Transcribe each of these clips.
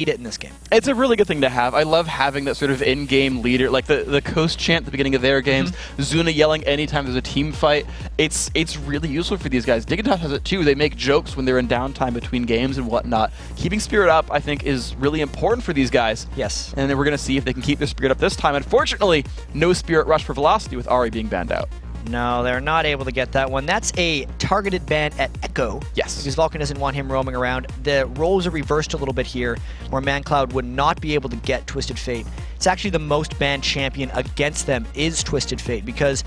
it in this game. It's a really good thing to have. I love having that sort of in-game leader, like the Coast chant at the beginning of their games, Zuna yelling anytime there's a team fight. It's really useful for these guys. Dignitas has it too. They make jokes when they're in downtime between games and whatnot. Keeping spirit up, I think, is really important for these guys. Yes. And then we're going to see if they can keep their spirit up this time. Unfortunately, no spirit rush for Velocity with Ari being banned out. No, they're not able to get that one. That's a targeted ban at Echo. Yes. Because Vulcun doesn't want him roaming around. The roles are reversed a little bit here, where ManCloud would not be able to get Twisted Fate. It's actually the most banned champion against them is Twisted Fate, because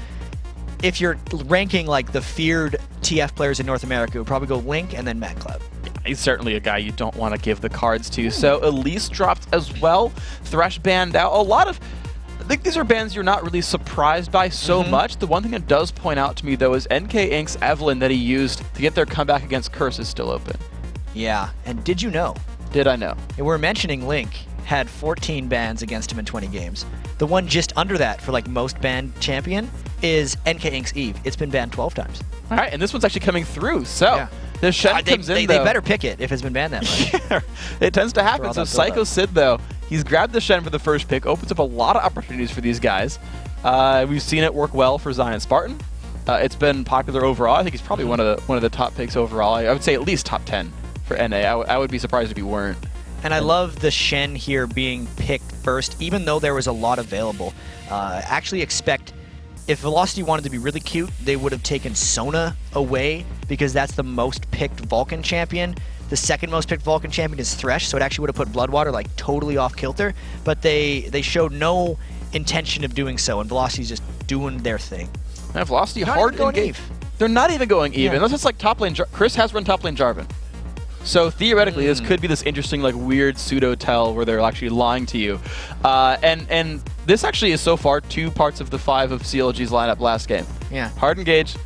if you're ranking like the feared TF players in North America, it would probably go Link and then ManCloud. He's certainly a guy you don't want to give the cards to. So Elise dropped as well. Thresh banned out. I think these are bans you're not really surprised by so much. The one thing that does point out to me, though, is NK Inc.'s Evelyn that he used to get their comeback against Curse is still open. Yeah, and did you know? Did I know? We're mentioning Link had 14 bans against him in 20 games. The one just under that for like most banned champion is NK Inc.'s Eve. It's been banned 12 times. All right, and this one's actually coming through. So the Shen comes in, though. They better pick it if it's been banned that much. Yeah, it tends to happen. So Psycho Sid, though, he's grabbed the Shen for the first pick, opens up a lot of opportunities for these guys. We've seen it work well for Zion Spartan. It's been popular overall. I think he's probably one of the top picks overall. I would say at least top 10 for NA. I would be surprised if he weren't. And I love the Shen here being picked first, even though there was a lot available. Actually expect, if Velocity wanted to be really cute, they would have taken Sona away, because that's the most picked Vulcun champion. The second most picked Vulcun champion is Thresh, so it actually would have put Bloodwater like totally off kilter, but they showed no intention of doing so, and Velocity's just doing their thing. And Velocity hard to engage. They're not even going even, unless it's like top lane. Chris has run top lane Jarvan. So theoretically, this could be this interesting, like, weird pseudo-tell where they're actually lying to you. And this actually is so far 2 parts of the 5 of CLG's lineup last game. Yeah. Hard engage.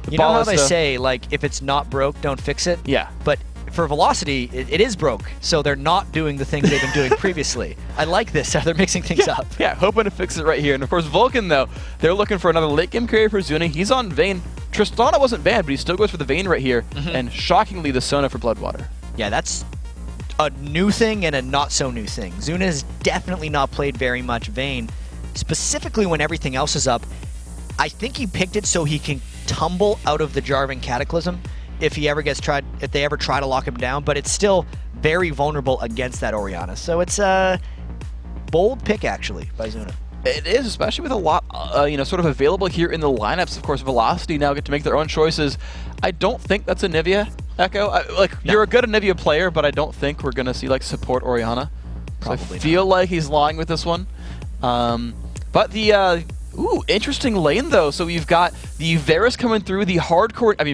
You know how they say, like, if it's not broke, don't fix it? Yeah. But for Velocity, it is broke, so they're not doing the things they've been doing previously. I like this, how they're mixing things up. Yeah, hoping to fix it right here. And of course, Vulcun, though, they're looking for another late game carrier for Zuna. He's on Vayne. Tristana wasn't banned, but he still goes for the Vayne right here. And shockingly, the Sona for Bloodwater. Yeah, that's a new thing and a not-so-new thing. Zuna has definitely not played very much Vayne, specifically when everything else is up. I think he picked it so he can tumble out of the Jarvan Cataclysm if they ever try to lock him down, but it's still very vulnerable against that Orianna. So it's a bold pick, actually, by Zuna. It is, especially with a lot, sort of available here in the lineups. Of course, Velocity now get to make their own choices. I don't think that's a Nivea, Echo. You're a good Nivea player, but I don't think we're going to see, like, support Orianna. Probably so I feel like he's lying with this one. But the, interesting lane, though. So we've got the Varus coming through, the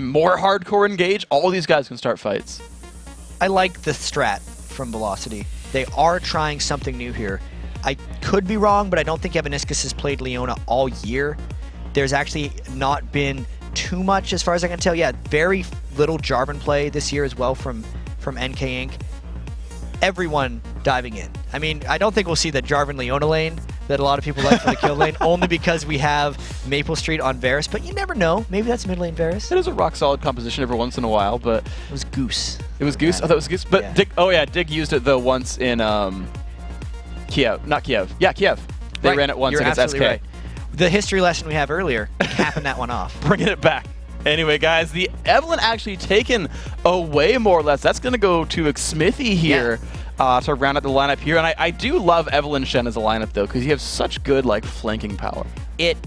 more hardcore engage. All these guys can start fights. I like the strat from Velocity. They are trying something new here. I could be wrong, but I don't think Evaniscus has played Leona all year. There's actually not been too much, as far as I can tell. Yeah, very little Jarvan play this year as well from NK Inc. Everyone diving in. I mean, I don't think we'll see the Jarvan Leona lane that a lot of people like for the kill lane, only because we have Maple Street on Varus, but you never know. Maybe that's mid lane Varus. It is a rock-solid composition every once in a while, but... It was Goose. It was Goose? I thought it was Goose. But yeah. Dig used it, though, once in Kiev. Not Kiev. Yeah, Kiev. They ran it once against SK. Right. The history lesson we have earlier, capping that one off. Bringing it back. Anyway, guys, the Evelyn actually taken away more or less. That's going to go to Smithy here to round out the lineup here. And I do love Evelyn Shen as a lineup, though, because you have such good, like, flanking power. It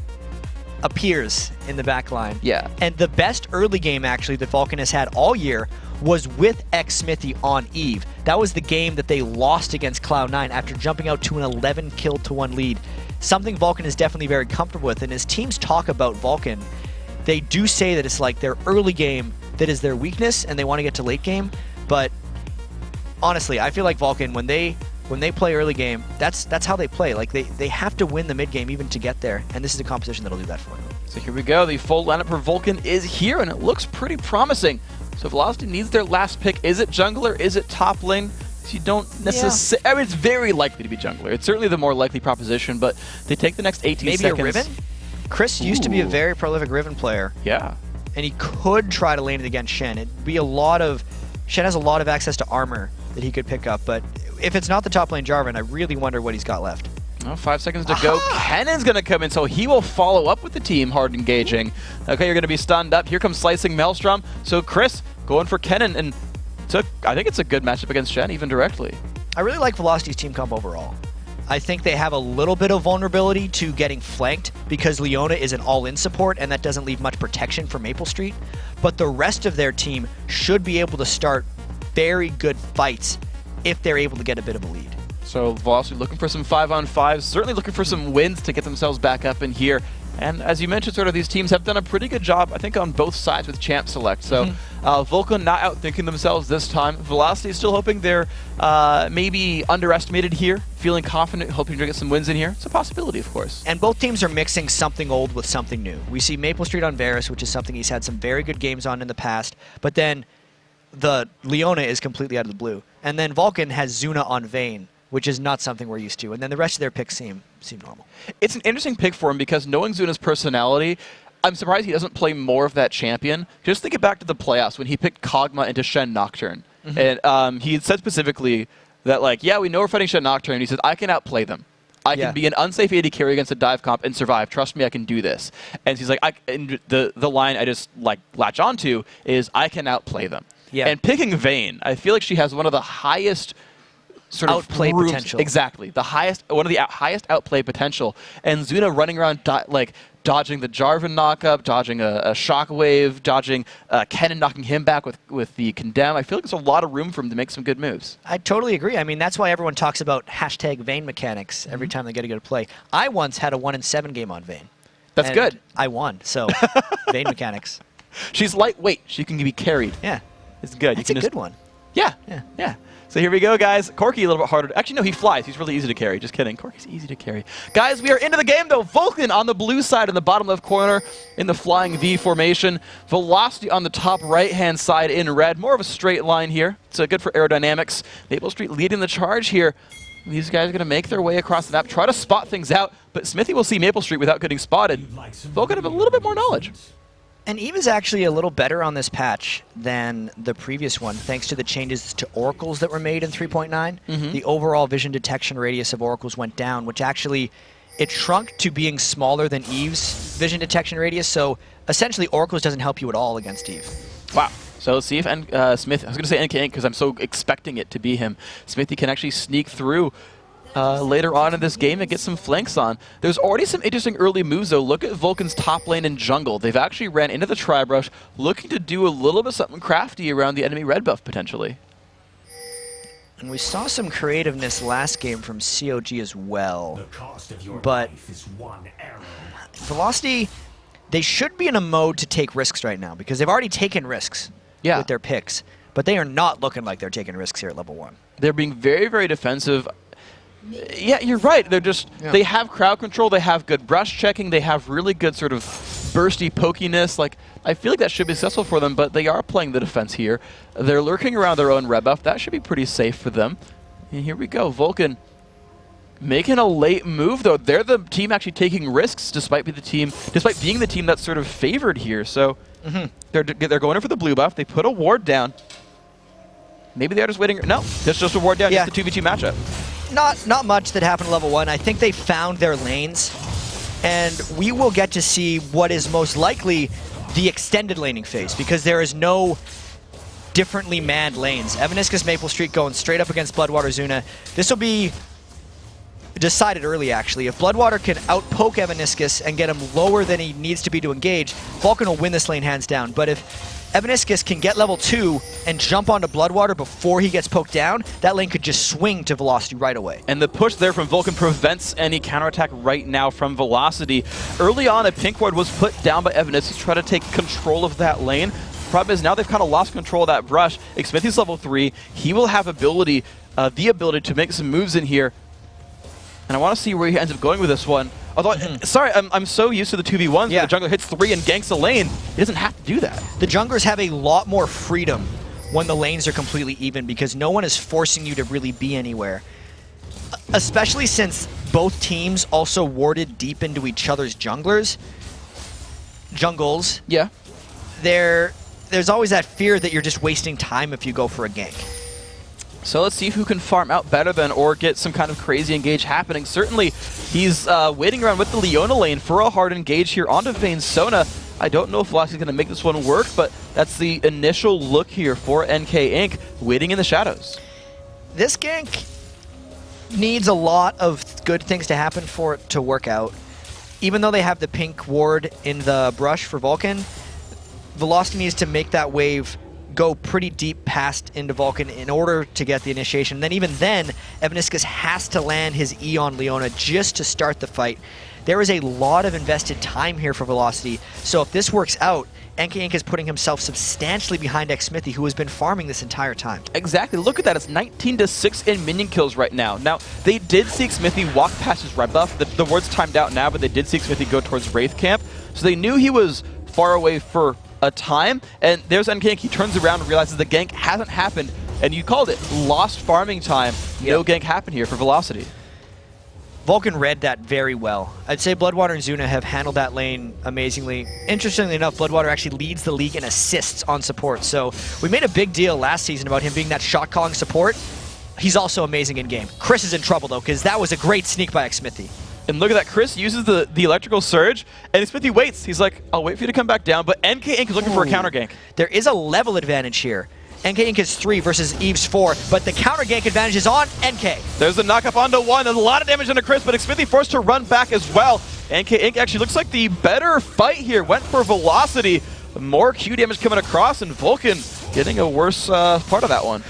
appears in the back line. Yeah. And the best early game, actually, that Vulcun has had all year was with Smithy on Eve. That was the game that they lost against Cloud9 after jumping out to an 11-kill-to-1 lead. Something Vulcun is definitely very comfortable with. And as teams talk about Vulcun, they do say that it's like their early game that is their weakness, and they want to get to late game. But honestly, I feel like Vulcun, when they play early game, that's how they play. Like they have to win the mid game even to get there, and this is a composition that'll do that for them. So here we go. The full lineup for Vulcun is here, and it looks pretty promising. So Velocity needs their last pick. Is it jungler? Is it top lane? You don't necessarily... I mean, it's very likely to be jungler. It's certainly the more likely proposition, but they take the next 18 seconds. Maybe a Riven? Chris used to be a very prolific Riven player. Yeah. And he could try to lane it against Shen. It'd be a lot of... Shen has a lot of access to armor that he could pick up, but if it's not the top lane Jarvan, I really wonder what he's got left. Oh, 5 seconds to go. Kennen's going to come in, so he will follow up with the team hard engaging. Okay, you're going to be stunned up. Here comes Slicing Maelstrom. So Chris going for Kennen, and I think it's a good matchup against Shen, even directly. I really like Velocity's team comp overall. I think they have a little bit of vulnerability to getting flanked because Leona is an all-in support, and that doesn't leave much protection for Maple Street. But the rest of their team should be able to start very good fights if they're able to get a bit of a lead. So Velocity looking for some 5-on-5s, certainly looking for some wins to get themselves back up in here. And as you mentioned, sort of these teams have done a pretty good job, I think, on both sides with champ select. So Vulcun not outthinking themselves this time. Velocity still hoping they're maybe underestimated here, feeling confident, hoping to get some wins in here. It's a possibility, of course. And both teams are mixing something old with something new. We see Maple Street on Varus, which is something he's had some very good games on in the past, but then the Leona is completely out of the blue. And then Vulcun has Zuna on Vayne, which is not something we're used to. And then the rest of their picks seem normal. It's an interesting pick for him because knowing Zuna's personality, I'm surprised he doesn't play more of that champion. Just think it back to the playoffs when he picked Kog'Maw into Shen Nocturne. And he said specifically that, like, yeah, we know we're fighting Shen Nocturne. He says, I can outplay them. I can be an unsafe AD carry against a dive comp and survive. Trust me, I can do this. And he's like, and the line I just like latch onto is, I can outplay them. Yeah. And picking Vayne, I feel like she has one of the highest sort of outplay potential. Exactly, one of the highest outplay potential. And Zuna running around dodging the Jarvan knockup, dodging a shockwave, dodging Kennen knocking him back with the condemn. I feel like there's a lot of room for him to make some good moves. I totally agree. I mean, that's why everyone talks about hashtag Vayne mechanics every time they get a good play. I once had a 1-in-7 game on Vayne. That's good. I won, so Vayne mechanics. She's lightweight. She can be carried. Yeah. It's good. It's a good one. Yeah. So here we go, guys. Corki a little bit harder. Actually, no, he flies. He's really easy to carry. Just kidding. Corki's easy to carry. Guys, we are into the game, though. Vulcun on the blue side in the bottom left corner in the flying V formation. Velocity on the top right-hand side in red. More of a straight line here. It's good for aerodynamics. Maple Street leading the charge here. These guys are going to make their way across the map, try to spot things out, but Smithy will see Maple Street without getting spotted. Vulcun have a little bit more knowledge. And Eve is actually a little better on this patch than the previous one, thanks to the changes to oracles that were made in 3.9. The overall vision detection radius of oracles went down, which actually, it shrunk to being smaller than Eve's vision detection radius, so essentially oracles doesn't help you at all against Eve. Wow. So let's see if Smith, I was going to say NK because I'm so expecting it to be him. Smithy can actually sneak through later on in this game and get some flanks on. There's already some interesting early moves, though. Look at Vulcan's top lane and jungle. They've actually ran into the Tri-Brush, looking to do a little bit something crafty around the enemy red buff, potentially. And we saw some creativeness last game from COG as well. The cost of your but life is one arrow. Velocity, they should be in a mode to take risks right now, because they've already taken risks with their picks. But they are not looking like they're taking risks here at level 1. They're being very, very defensive. Yeah, you're right. They're just, they have crowd control, they have good brush checking, they have really good sort of bursty pokiness. Like, I feel like that should be successful for them, but they are playing the defense here. They're lurking around their own red buff. That should be pretty safe for them. And here we go. Vulcun making a late move, though. They're the team actually taking risks despite being the team that's sort of favored here. So they're going in for the blue buff. They put a ward down. Maybe they're just waiting. No, that's just a ward down. Just the 2v2 matchup. Not much that happened at level 1. I think they found their lanes, and we will get to see what is most likely the extended laning phase, because there is no differently manned lanes. Evaniscus Maple Street going straight up against Bloodwater Zuna. This will be decided early, actually. If Bloodwater can outpoke Evaniscus and get him lower than he needs to be to engage, Vulcun will win this lane hands down. But if Evaniscus can get level 2 and jump onto Bloodwater before he gets poked down, that lane could just swing to Velocity right away. And the push there from Vulcun prevents any counterattack right now from Velocity. Early on, a pink ward was put down by Evaniscus to try to take control of that lane. Problem is now they've kind of lost control of that brush. Xmithy's level 3. He will have the ability to make some moves in here. And I want to see where he ends up going with this one. Although, sorry, I'm so used to the 2v1s where the jungler hits 3 and ganks a lane. He doesn't have to do that. The junglers have a lot more freedom when the lanes are completely even, because no one is forcing you to really be anywhere. Especially since both teams also warded deep into each other's jungles. Yeah. There's always that fear that you're just wasting time if you go for a gank. So let's see who can farm out better than or get some kind of crazy engage happening. Certainly, he's waiting around with the Leona lane for a hard engage here onto Vayne Sona. I don't know if Velocity's going to make this one work, but that's the initial look here for NK Inc. waiting in the shadows. This gank needs a lot of good things to happen for it to work out. Even though they have the pink ward in the brush for Vulcun, Velocity needs to make that wave go pretty deep past into Vulcun in order to get the initiation. Then even then, Evaniscus has to land his E on Leona just to start the fight. There is a lot of invested time here for Velocity, so if this works out, NK Inc. is putting himself substantially behind xMithy, who has been farming this entire time. Exactly. Look at that. It's 19-6 in minion kills right now. Now, they did see xMithy walk past his red buff. The ward's timed out now, but they did see xMithy go towards Wraith Camp. So they knew he was far away for a time. And there's NK Inc. He turns around and realizes the gank hasn't happened. And you called it lost farming time. No gank happened here for Velocity. Vulcun read that very well. I'd say Bloodwater and Zuna have handled that lane amazingly. Interestingly enough, Bloodwater actually leads the league in assists on support. So we made a big deal last season about him being that shot-calling support. He's also amazing in-game. Chris is in trouble, though, because that was a great sneak by xMithy. And look at that, Chris uses the electrical surge, and xMithy waits. He's like, I'll wait for you to come back down, but NK Inc. is looking for a counter gank. There is a level advantage here. NK Inc. is 3 versus Eve's 4, but the counter gank advantage is on NK. There's the knock-up onto 1, and a lot of damage onto Chris, but xMithy forced to run back as well. NK Inc. actually looks like the better fight here. Went for Velocity. More Q damage coming across, and Vulcun getting a worse part of that one.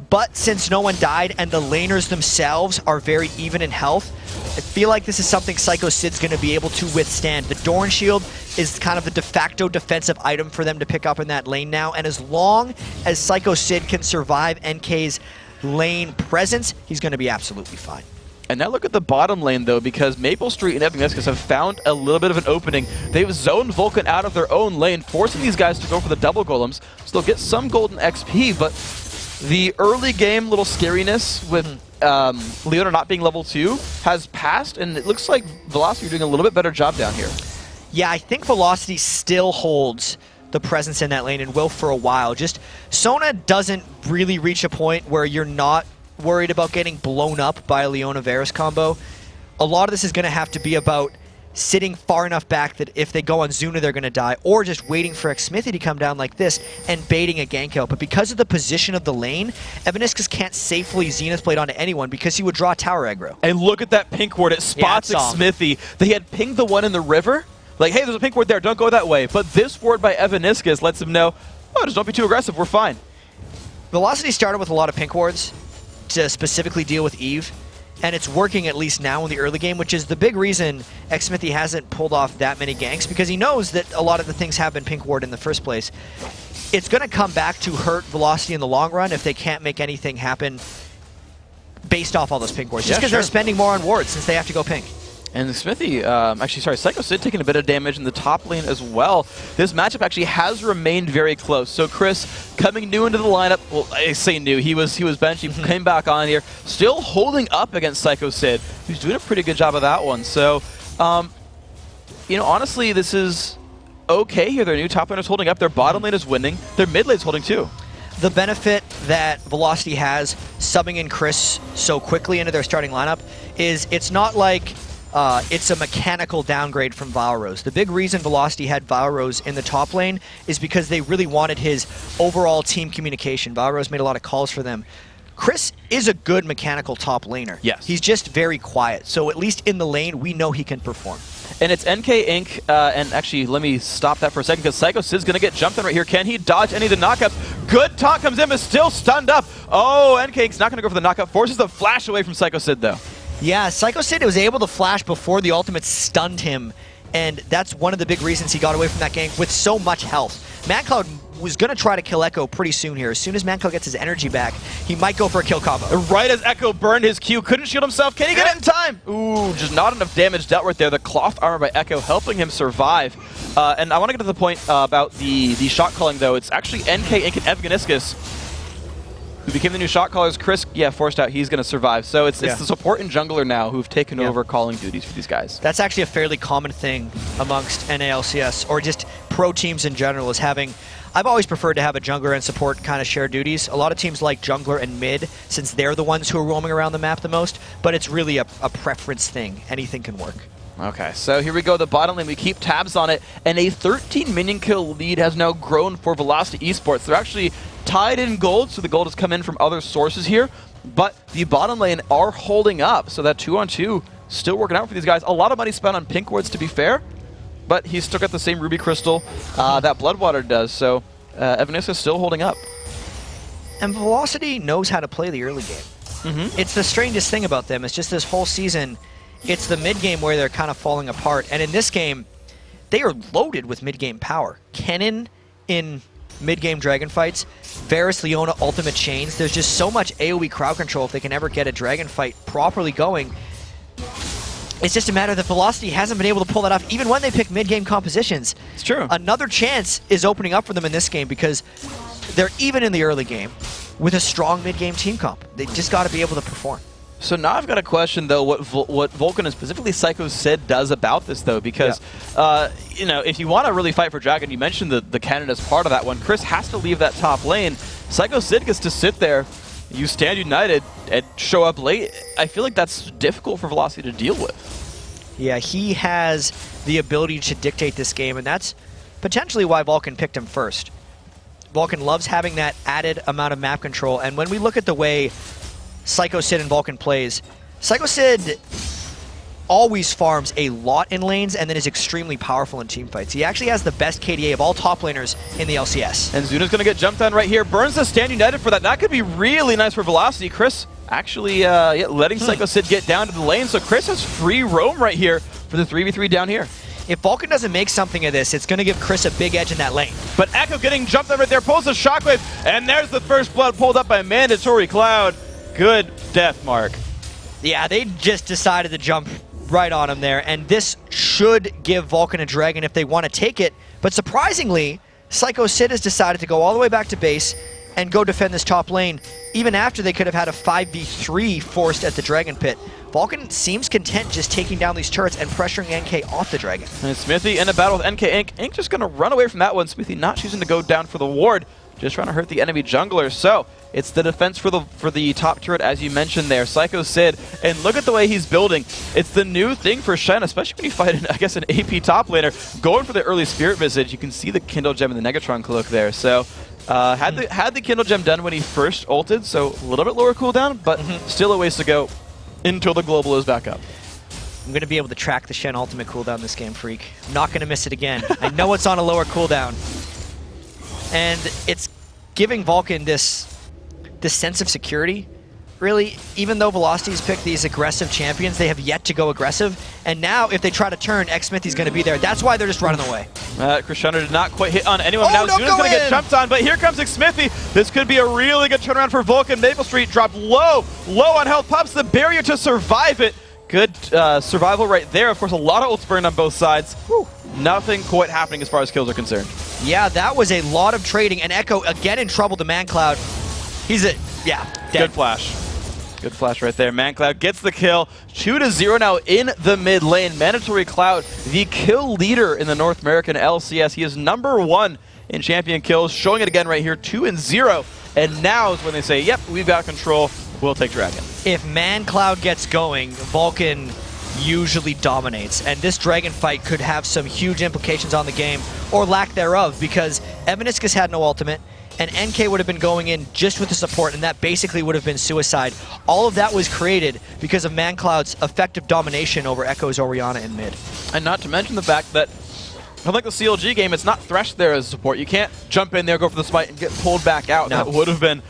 But since no one died and the laners themselves are very even in health, I feel like this is something Psycho Sid's going to be able to withstand. The Dorn Shield is kind of the de facto defensive item for them to pick up in that lane now, and as long as Psycho Sid can survive NK's lane presence, he's going to be absolutely fine. And now look at the bottom lane, though, because Maple Street and Evaniscus have found a little bit of an opening. They've zoned Vulcun out of their own lane, forcing these guys to go for the double golems, so they'll get some golden XP, but the early game little scariness with Leona not being level 2 has passed, and it looks like Velocity are doing a little bit better job down here. Yeah, I think Velocity still holds the presence in that lane and will for a while. Just Sona doesn't really reach a point where you're not worried about getting blown up by a Leona Varus combo. A lot of this is going to have to be about sitting far enough back that if they go on Zuna, they're going to die, or just waiting for xMithy to come down like this and baiting a gank out. But because of the position of the lane, Evaniscus can't safely Zenith Blade onto anyone because he would draw tower aggro. And look at that pink ward. It spots xMithy. They had pinged the one in the river. Like, hey, there's a pink ward there. Don't go that way. But this ward by Evaniscus lets him know, oh, just don't be too aggressive. We're fine. Velocity started with a lot of pink wards to specifically deal with Eve. And it's working at least now in the early game, which is the big reason xMithy hasn't pulled off that many ganks, because he knows that a lot of the things have been pink ward in the first place. It's going to come back to hurt Velocity in the long run if they can't make anything happen based off all those pink wards. Just because they're spending more on wards since they have to go pink. And xMithy, actually, sorry, Psycho Sid taking a bit of damage in the top lane as well. This matchup actually has remained very close. So Chris, coming new into the lineup, well, I say new, he was benched, he came back on here, still holding up against Psycho Sid, who's doing a pretty good job of that one. So, you know, honestly, this is okay here. Their new top laner's holding up, their bottom lane is winning, their mid lane's holding too. The benefit that Velocity has subbing in Chris so quickly into their starting lineup is it's not like it's a mechanical downgrade from Valrose. The big reason Velocity had Valrose in the top lane is because they really wanted his overall team communication. Valrose made a lot of calls for them. Chris is a good mechanical top laner. Yes. He's just very quiet. So at least in the lane, we know he can perform. And it's NK Inc. And actually, let me stop that for a second because Psycho Sid's going to get jumped on right here. Can he dodge any of the knockups? Good taunt comes in, but still stunned up. Oh, NK Inc.'s not going to go for the knockup. Forces the flash away from Psycho Sid, though. Yeah, Psycho Sid was able to flash before the ultimate stunned him, and that's one of the big reasons he got away from that gank with so much health. MadCloud was going to try to kill Echo pretty soon here. As soon as MadCloud gets his energy back, he might go for a kill combo. Right as Echo burned his Q, couldn't shield himself. Can he get it in time? Ooh, just not enough damage dealt right there. The cloth armor by Echo helping him survive. And I want to get to the point about the shot calling, though. It's actually NK Inc. and Evaniscus who became the new shot callers. Chris, forced out. He's going to survive. So it's the support and jungler now who've taken over calling duties for these guys. That's actually a fairly common thing amongst NALCS, or just pro teams in general, is having I've always preferred to have a jungler and support kind of share duties. A lot of teams like jungler and mid since they're the ones who are roaming around the map the most, but it's really a preference thing. Anything can work. Okay, so here we go, the bottom lane. We keep tabs on it, and a 13 minion kill lead has now grown for Velocity Esports. They're actually tied in gold, so the gold has come in from other sources here, but the bottom lane are holding up, so that 2-on-2 still working out for these guys. A lot of money spent on pink wards, to be fair, but he's still got the same ruby crystal that Bloodwater does, so Evanisca is still holding up. And Velocity knows how to play the early game. It's the strangest thing about them. It's just this whole season, it's the mid-game where they're kind of falling apart. And in this game, they are loaded with mid-game power. Kennen in mid-game dragon fights, Varus, Leona, ultimate chains. There's just so much AoE crowd control if they can ever get a dragon fight properly going. It's just a matter that Velocity hasn't been able to pull that off, even when they pick mid-game compositions. It's true. Another chance is opening up for them in this game because they're even in the early game with a strong mid-game team comp. They just got to be able to perform. So now I've got a question, though, what Vulcun and specifically Psycho Sid does about this, though, because, you know, if you want to really fight for Dragon, you mentioned the Cannon as part of that one. Chris has to leave that top lane. Psycho Sid gets to sit there, you stand united, and show up late. I feel like that's difficult for Velocity to deal with. Yeah, he has the ability to dictate this game, and that's potentially why Vulcun picked him first. Vulcun loves having that added amount of map control, and when we look at the way Psycho Sid and Vulcun plays, Psycho Sid always farms a lot in lanes and then is extremely powerful in team fights. He actually has the best KDA of all top laners in the LCS. And Zuna's going to get jumped on right here. Burns the stand united for that. That could be really nice for Velocity. Chris actually letting Psycho Sid get down to the lane, so Chris has free roam right here for the 3v3 down here. If Vulcun doesn't make something of this, it's going to give Chris a big edge in that lane. But Echo getting jumped on right there, pulls a shockwave, and there's the first blood pulled up by Mandatory Cloud. Good death, Mark. Yeah, they just decided to jump right on him there, and this should give Vulcun a dragon if they want to take it. But surprisingly, Psycho Sid has decided to go all the way back to base and go defend this top lane, even after they could have had a 5v3 forced at the Dragon Pit. Vulcun seems content just taking down these turrets and pressuring NK off the dragon. And Smithy in a battle with NK. Ink just going to run away from that one. Smithy not choosing to go down for the ward, just trying to hurt the enemy jungler. So it's the defense for the top turret, as you mentioned there, Psycho Sid. And look at the way he's building. It's the new thing for Shen, especially when you fight, an AP top laner. Going for the early Spirit Visage, you can see the Kindle Gem and the Negatron Cloak there. So had the Kindle Gem done when he first ulted, so a little bit lower cooldown, but still a ways to go until the global is back up. I'm going to be able to track the Shen ultimate cooldown this game, Freak. I'm not going to miss it again. I know it's on a lower cooldown. And it's giving Vulcun this sense of security. Really, even though Velocity's picked these aggressive champions, they have yet to go aggressive. And now, if they try to turn, X-Smithy's going to be there. That's why they're just running away. Cristiano did not quite hit on anyone. Oh, now no, Zuna's going to get jumped on, but here comes X-Smithy. This could be a really good turnaround for Vulcun. Maple Street dropped low on health, pops the barrier to survive it. Good survival right there. Of course, a lot of ults burned on both sides. Whew. Nothing quite happening as far as kills are concerned. Yeah, that was a lot of trading, and Echo again in trouble to ManCloud. He's dead. Good flash. Good flash right there. ManCloud gets the kill. 2-0 now in the mid lane. Mandatory Cloud, the kill leader in the North American LCS. He is #1 in champion kills, showing it again right here, 2-0. And now is when they say, yep, we've got control. We'll take Dragon. If ManCloud gets going, Vulcun usually dominates, and this dragon fight could have some huge implications on the game, or lack thereof, because Evanisca's had no ultimate, and NK would have been going in just with the support, and that basically would have been suicide. All of that was created because of ManCloud's effective domination over Echo's Orianna in mid. And not to mention the fact that, unlike the CLG game, it's not Thresh there as support. You can't jump in there, go for the smite, and get pulled back out. No. That would have been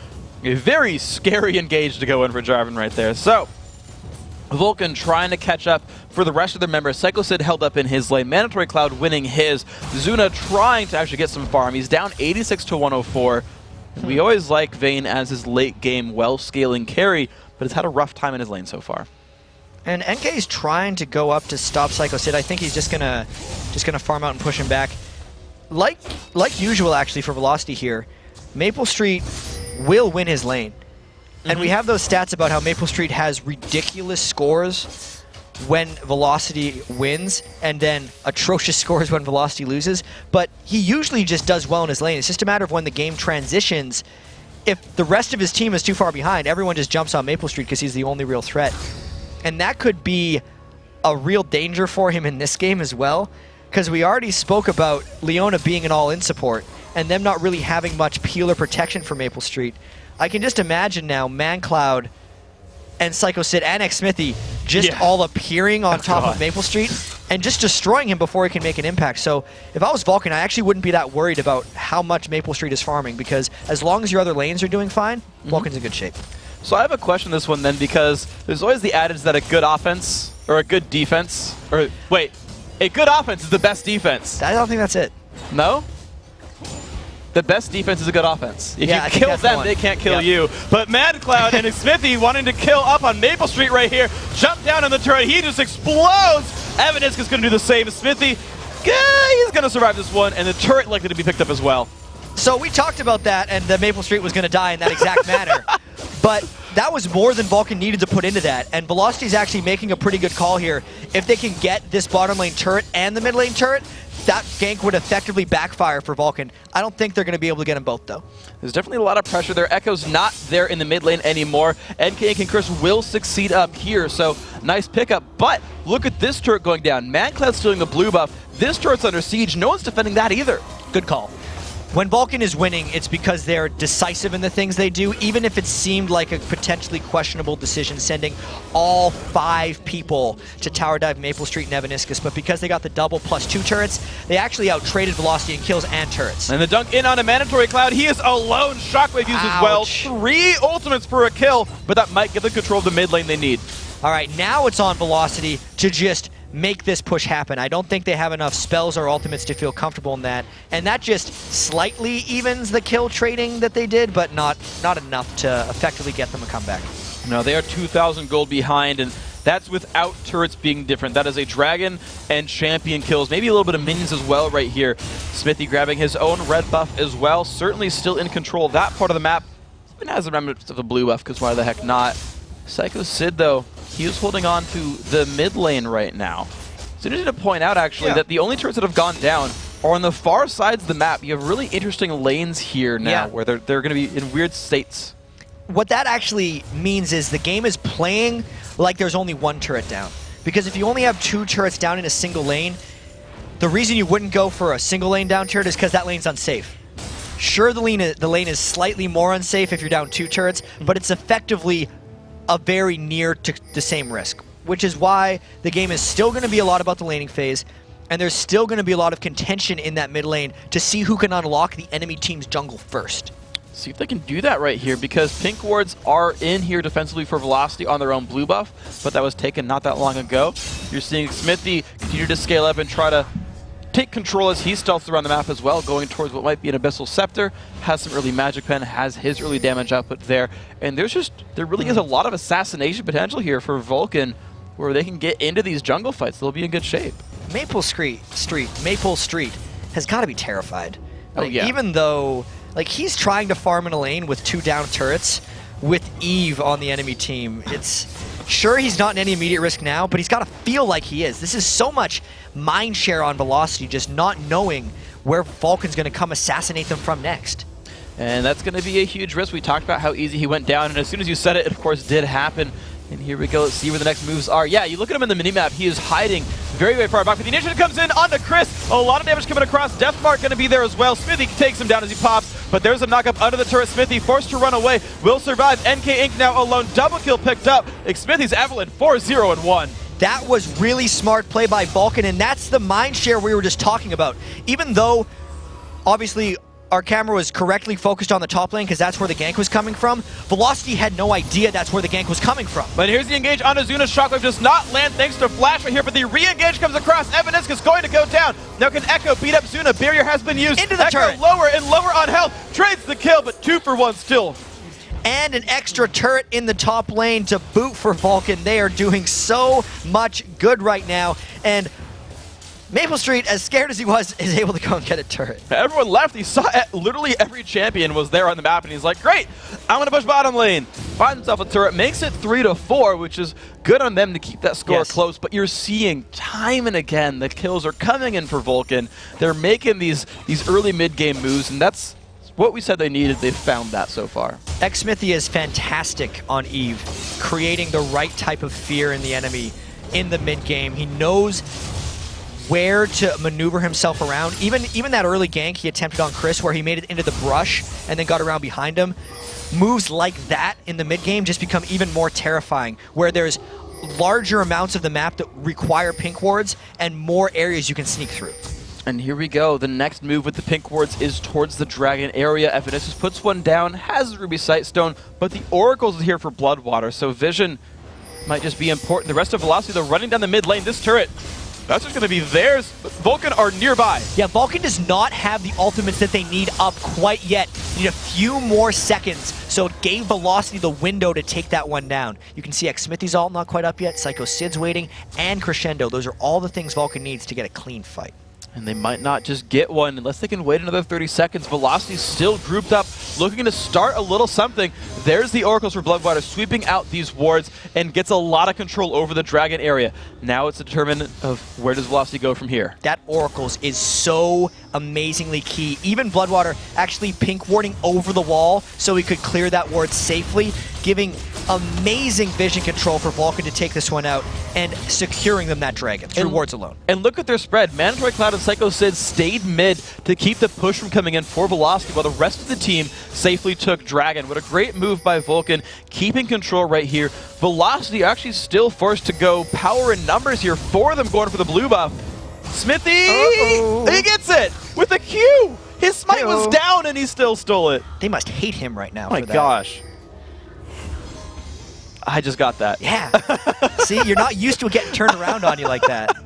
a very scary engage to go in for Jarvan right there. So Vulcun trying to catch up for the rest of their members. Psycho Sid held up in his lane. Mandatory Cloud winning his. Zuna trying to actually get some farm. He's down 86 to 104. We always like Vayne as his late game well-scaling carry, but has had a rough time in his lane so far. And NK is trying to go up to stop Psycho Sid. I think he's just gonna farm out and push him back. Like usual, actually, for Velocity here, Maple Street will win his lane. And we have those stats about how Maple Street has ridiculous scores when Velocity wins, and then atrocious scores when Velocity loses. But he usually just does well in his lane. It's just a matter of when the game transitions. If the rest of his team is too far behind, everyone just jumps on Maple Street because he's the only real threat. And that could be a real danger for him in this game as well, because we already spoke about Leona being an all-in support and them not really having much peel or protection for Maple Street. I can just imagine now ManCloud and Psycho Sid and xSmithy just all appearing on top of Maple Street and just destroying him before he can make an impact. So if I was Vulcun, I actually wouldn't be that worried about how much Maple Street is farming, because as long as your other lanes are doing fine, Vulcan's in good shape. So I have a question this one then, because there's always the adage that a good offense or a good defense, or wait, a good offense is the best defense. I don't think that's it. No? The best defense is a good offense. If Yeah, you kill them, they can't kill you. But ManCloud and Smithy wanting to kill up on Maple Street right here. Jump down on the turret. He just explodes. Evanisc is going to do the same. Smithy, he's going to survive this one, and the turret likely to be picked up as well. So we talked about that, and the Maple Street was going to die in that exact manner. But that was more than Vulcan needed to put into that. And Velocity's actually making a pretty good call here. If they can get this bottom lane turret and the mid lane turret, that gank would effectively backfire for Vulcan. I don't think they're going to be able to get them both, though. There's definitely a lot of pressure there. Echo's not there in the mid lane anymore. NK and Chris will succeed up here, so nice pickup. But look at this turret going down. ManCloud stealing the blue buff. This turret's under siege. No one's defending that either. Good call. When Vulcan is winning, it's because they're decisive in the things they do, even if it seemed like a potentially questionable decision, sending all 5 people to tower dive Maple Street and Evaniscus. But because they got the double +2 turrets, they actually out-traded Velocity in kills and turrets. And the dunk in on a mandatory Cloud. He is alone. Shockwave used as well. 3 ultimates for a kill, but that might give them control of the mid lane they need. All right, now it's on Velocity to just make this push happen. I don't think they have enough spells or ultimates to feel comfortable in that. And that just slightly evens the kill trading that they did, but not enough to effectively get them a comeback. No, they are 2,000 gold behind, and that's without turrets being different. That is a dragon and champion kills. Maybe a little bit of minions as well right here. Smithy grabbing his own red buff as well. Certainly still in control of that part of the map. Even has a remnant of the blue buff, because why the heck not? Psycho Sid, though, he is holding on to the mid lane right now. It's interesting to point out, actually, that the only turrets that have gone down are on the far sides of the map. You have really interesting lanes here now where they're going to be in weird states. What that actually means is the game is playing like there's only 1 turret down. Because if you only have 2 turrets down in a single lane, the reason you wouldn't go for a single lane down turret is because that lane's unsafe. Sure, the lane is slightly more unsafe if you're down 2 turrets, but it's effectively a very near to the same risk, which is why the game is still going to be a lot about the laning phase, and there's still going to be a lot of contention in that mid lane to see who can unlock the enemy team's jungle first. See if they can do that right here, because pink wards are in here defensively for Velocity on their own blue buff, but that was taken not that long ago. You're seeing Smithy continue to scale up and try to take control as he stealths around the map as well, going towards what might be an Abyssal Scepter, has some early Magic Pen, has his early damage output there, and there really is a lot of assassination potential here for Vulcan, where they can get into these jungle fights. They'll be in good shape. Maple Street has got to be terrified. Like, Oh, yeah. Even though he's trying to farm in a lane with 2 down turrets with Eve on the enemy team. It's sure he's not in any immediate risk now, but he's got to feel like he is. This is so much mind share on Velocity, just not knowing where Vulcan's going to come assassinate them from next. And that's going to be a huge risk. We talked about how easy he went down, and as soon as you said it, of course, did happen. And here we go. Let's see where the next moves are. Yeah, you look at him in the minimap. He is hiding very, very far back. But the initiative comes in onto Chris. A lot of damage coming across. Deathmark going to be there as well. Smithy takes him down as he pops. But there's a knock-up under the turret. Smithy forced to run away. Will survive. NK Inc. now alone. Double kill picked up. Smithy's Evelyn 4-0-1. That was really smart play by Vulcan, and that's the mind share we were just talking about. Even though, obviously, our camera was correctly focused on the top lane because that's where the gank was coming from, Velocity had no idea that's where the gank was coming from. But here's the engage on Azuna. Shockwave does not land thanks to Flash right here, but the re-engage comes across. Evaniscus is going to go down. Now can Echo beat up Zuna? Barrier has been used. Into the Echo turret. lower and lower on health. Trades the kill, but 2 for 1 still. And an extra turret in the top lane to boot for Vulcan. They are doing so much good right now. And Maple Street, as scared as he was, is able to go and get a turret. Everyone left. He saw literally every champion was there on the map, and he's like, great, I'm going to push bottom lane. Finds himself a turret, makes it 3-4, which is good on them to keep that score close, but you're seeing time and again the kills are coming in for Vulcun. They're making these early mid-game moves, and that's what we said they needed. They've found that so far. xSmithy is fantastic on Eve, creating the right type of fear in the enemy in the mid-game. He knows where to maneuver himself around. Even that early gank he attempted on Chris where he made it into the brush and then got around behind him. Moves like that in the mid-game just become even more terrifying, where there's larger amounts of the map that require pink wards and more areas you can sneak through. And here we go. The next move with the pink wards is towards the dragon area. Evanescence puts one down, has the ruby sightstone, but the oracles is here for Bloodwater, so vision might just be important. The rest of Velocity, they're running down the mid lane. This turret, that's just going to be theirs. But Vulcun are nearby. Yeah, Vulcun does not have the ultimates that they need up quite yet. They need a few more seconds, so it gave Velocity the window to take that one down. You can see xSmithy's ult not quite up yet, Psycho Sid's waiting, and Crescendo. Those are all the things Vulcun needs to get a clean fight. And they might not just get one unless they can wait another 30 seconds. Velocity's still grouped up, looking to start a little something. There's the Oracles for Bloodwater sweeping out these wards and gets a lot of control over the dragon area. Now it's determined of where does Velocity go from here. That Oracles is so amazingly key. Even Bloodwater actually pink warding over the wall so he could clear that ward safely, giving amazing vision control for Vulcun to take this one out and securing them that dragon through wards alone. And look at their spread. Mandatory Cloud and Psycho Sid stayed mid to keep the push from coming in for Velocity, while the rest of the team safely took dragon. What a great move by Vulcun, keeping control right here. Velocity actually still forced to go power in numbers here, 4 of them going for the blue buff. Smithy, he gets it with a Q. His smite was down and he still stole it. They must hate him right now. Oh my gosh. I just got that. Yeah. See, you're not used to it getting turned around on you like that.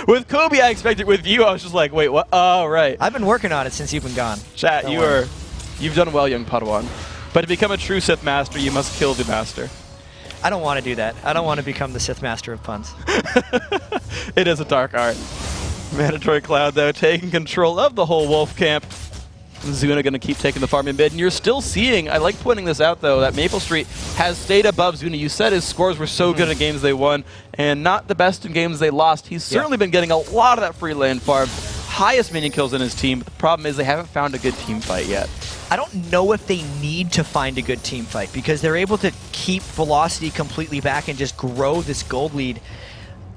With Kobe, I expected. With you, I was just like, wait, what? Oh, right. I've been working on it since you've been gone. Chat, you've done well, young Padawan. But to become a true Sith Master, you must kill the Master. I don't want to do that. I don't want to become the Sith Master of puns. It is a dark art. Mandatory Cloud, though, taking control of the whole Wolf camp. Zuna going to keep taking the farm in mid, and you're still seeing, I like pointing this out though, that Maple Street has stayed above Zuna. You said his scores were so good in games they won, and not the best in games they lost. He's certainly been getting a lot of that free lane farm, highest minion kills in his team, but the problem is they haven't found a good team fight yet. I don't know if they need to find a good team fight, because they're able to keep Velocity completely back and just grow this gold lead,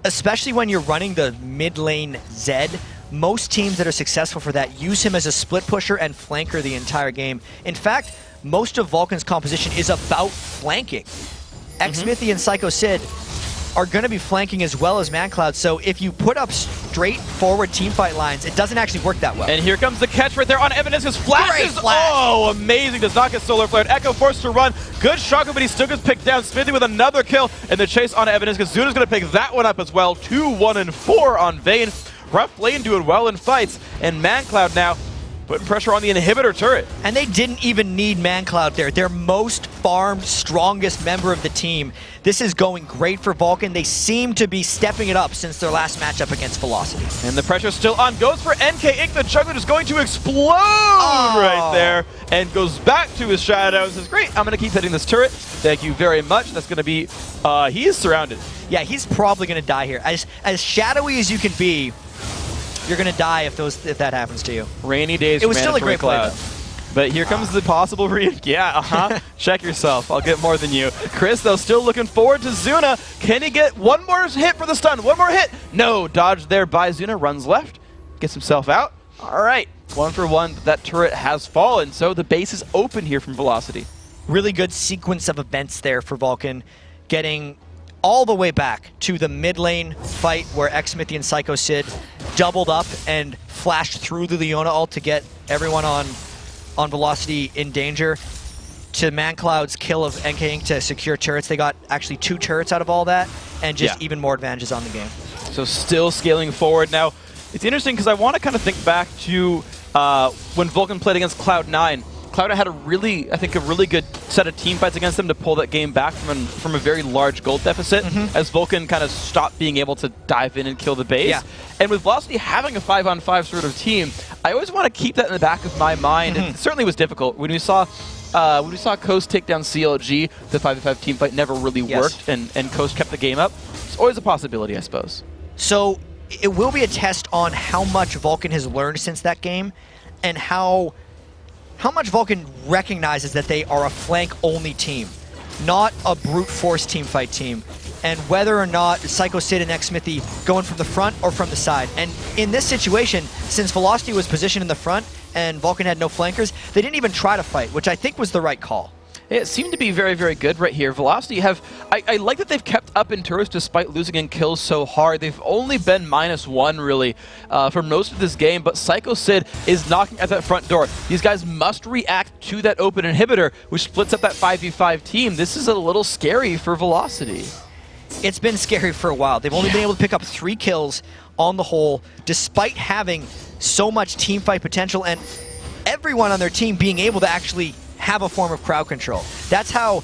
especially when you're running the mid lane Zed. Most teams that are successful for that use him as a split pusher and flanker the entire game. In fact, most of Vulcan's composition is about flanking. xSmithy and Psycho Sid are going to be flanking as well as ManCloud, so if you put up straightforward teamfight lines, it doesn't actually work that well. And here comes the catch right there on Evanescence. Flashes! Oh, amazing. Does not get solar flared. Echo forced to run. Good shotgun, but he still gets picked down. Smithy with another kill, and the chase on Evanescence. Zuna's going to pick that one up as well. 2, 1, and 4 on Vayne. Rough lane doing well in fights, and ManCloud now putting pressure on the inhibitor turret. And they didn't even need ManCloud there. Their most farmed, strongest member of the team. This is going great for Vulcun. They seem to be stepping it up since their last matchup against Velocity. And the pressure's still on. Goes for NK Inc. The juggler is going to explode right there, and goes back to his shadow and says, great, I'm going to keep hitting this turret. Thank you very much. That's going to be, he is surrounded. Yeah, he's probably going to die here. As shadowy as you can be, you're going to die if that happens to you. Rainy days. It was still a great play, though. But here comes the possible check yourself. I'll get more than you. Chris, though, still looking forward to Zuna. Can he get one more hit for the stun? One more hit. No, dodge there by Zuna. Runs left. Gets himself out. All right. 1 for 1. That turret has fallen. So the base is open here from Velocity. Really good sequence of events there for Vulcun. Getting all the way back to the mid lane fight where xSmithy and Psycho Sid doubled up and flashed through the Leona ult to get everyone on Velocity in danger, to ManCloud's kill of NK Inc. to secure turrets. They got actually 2 turrets out of all that, and just even more advantages on the game. So still scaling forward. Now, it's interesting because I want to kind of think back to when Vulcun played against Cloud9. Cloud had a really good set of team fights against them to pull that game back from a very large gold deficit as Vulcun kind of stopped being able to dive in and kill the base. Yeah. And with Velocity having a 5-on-5 sort of team, I always want to keep that in the back of my mind. It certainly was difficult. When we saw Coast take down CLG, the 5v5 team fight never really worked, and Coast kept the game up. It's always a possibility, I suppose. So it will be a test on how much Vulcun has learned since that game, and how much Vulcun recognizes that they are a flank-only team, not a brute force teamfight team, and whether or not Psycho Sid and Xmithy going from the front or from the side. And in this situation, since Velocity was positioned in the front and Vulcun had no flankers, they didn't even try to fight, which I think was the right call. It seemed to be very, very good right here. Velocity I like that they've kept up in turrets despite losing in kills so hard. They've only been -1 really for most of this game, but Psycho Sid is knocking at that front door. These guys must react to that open inhibitor, which splits up that 5v5 team. This is a little scary for Velocity. It's been scary for a while. They've only been able to pick up 3 kills on the whole, despite having so much team fight potential and everyone on their team being able to actually have a form of crowd control. That's how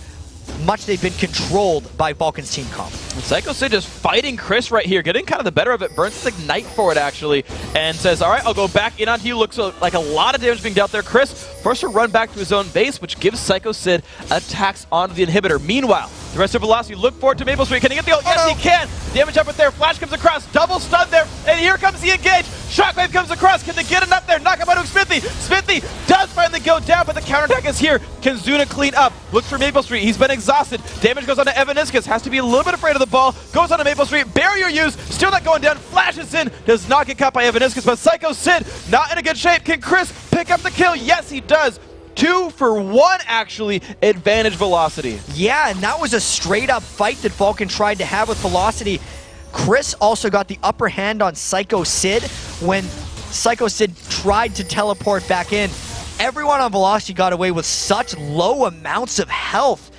much they've been controlled by Vulcan's team comp. Psycho Sid just fighting Chris right here, getting kind of the better of it. Burns his Ignite for it, actually, and says, all right, I'll go back in onto you. Looks like a lot of damage being dealt there. Chris forced to run back to his own base, which gives Psycho Sid attacks onto the inhibitor. Meanwhile, the rest of Velocity look forward to Maple Street. Can he get the ult? Yes, he can. Damage up with there. Flash comes across. Double stun there. And here comes the engage. Shockwave comes across. Can they get enough there? Knock him out of Smithy. Smithy does finally go down, but the counterattack is here. Can Zuna clean up? Looks for Maple Street. He's been exhausted. Damage goes on to Evaniscus. Has to be a little bit afraid of the ball. Goes on to Maple Street. Barrier used. Still not going down. Flashes in. Does not get caught by Evaniscus, but Psycho Sid not in a good shape. Can Chris pick up the kill? Yes, he does. 2 for 1, actually, advantage Velocity. Yeah, and that was a straight-up fight that Vulcun tried to have with Velocity. Chris also got the upper hand on Psycho Sid when Psycho Sid tried to teleport back in. Everyone on Velocity got away with such low amounts of health.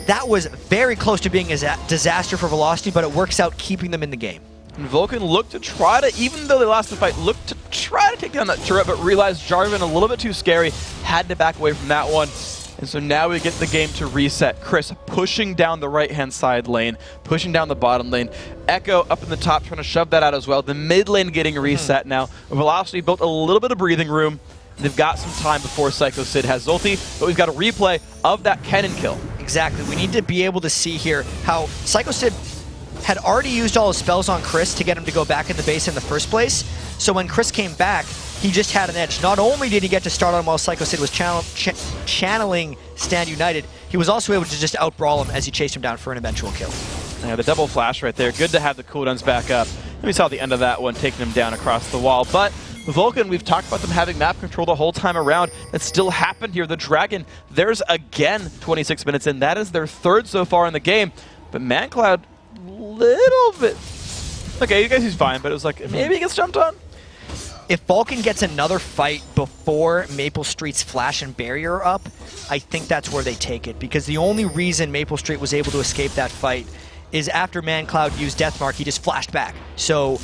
That was very close to being a disaster for Velocity, but it works out keeping them in the game. And Vulcun looked to try to, even though they lost the fight, looked to try to take down that turret, but realized Jarvan a little bit too scary, had to back away from that one. And so now we get the game to reset. Chris pushing down the right-hand side lane, pushing down the bottom lane. Echo up in the top trying to shove that out as well. The mid lane getting reset now. Velocity built a little bit of breathing room. They've got some time before Psycho Sid has ulti, but we've got a replay of that cannon kill. Exactly. We need to be able to see here how Psycho Sid had already used all his spells on Chris to get him to go back in the base in the first place. So when Chris came back, he just had an edge. Not only did he get to start on while Psycho Sid was channeling Stand United, he was also able to just outbrawl him as he chased him down for an eventual kill. Yeah, the double flash right there. Good to have the cooldowns back up. And we saw the end of that one taking him down across the wall. But Vulcun, we've talked about them having map control the whole time around. That still happened here. The Dragon, there's again 26 minutes in. That is their 3rd so far in the game. But ManCloud, little bit. Okay, you guys, he's fine, but it was like maybe he gets jumped on. If Vulcun gets another fight before Maple Street's flash and barrier are up, I think that's where they take it. Because the only reason Maple Street was able to escape that fight is after ManCloud used Deathmark, he just flashed back. So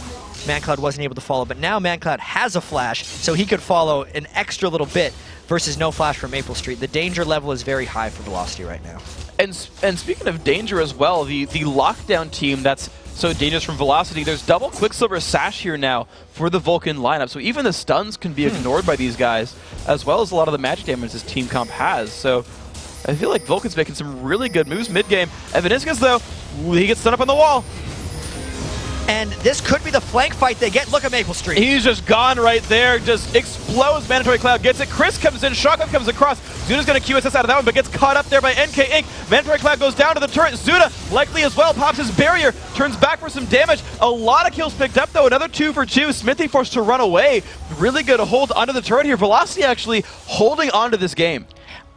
ManCloud wasn't able to follow. But now ManCloud has a flash, so he could follow an extra little bit versus no flash from Maple Street. The danger level is very high for Velocity right now. And speaking of danger as well, the lockdown team that's so dangerous from Velocity, there's double Quicksilver Sash here now for the Vulcun lineup. So even the stuns can be ignored by these guys, as well as a lot of the magic damage this team comp has. So I feel like Vulcan's making some really good moves mid-game. Evaniscus, though, he gets stunned up on the wall. And this could be the flank fight they get. Look at Maple Street. He's just gone right there, just explodes. Mandatory Cloud gets it. Chris comes in, Shotgun comes across. Zuna's going to QSS out of that one, but gets caught up there by NK Inc. Mandatory Cloud goes down to the turret. Zuna, likely as well, pops his barrier, turns back for some damage. A lot of kills picked up, though. Another 2 for 2. Smithy forced to run away. Really good hold onto the turret here. Velocity actually holding on to this game.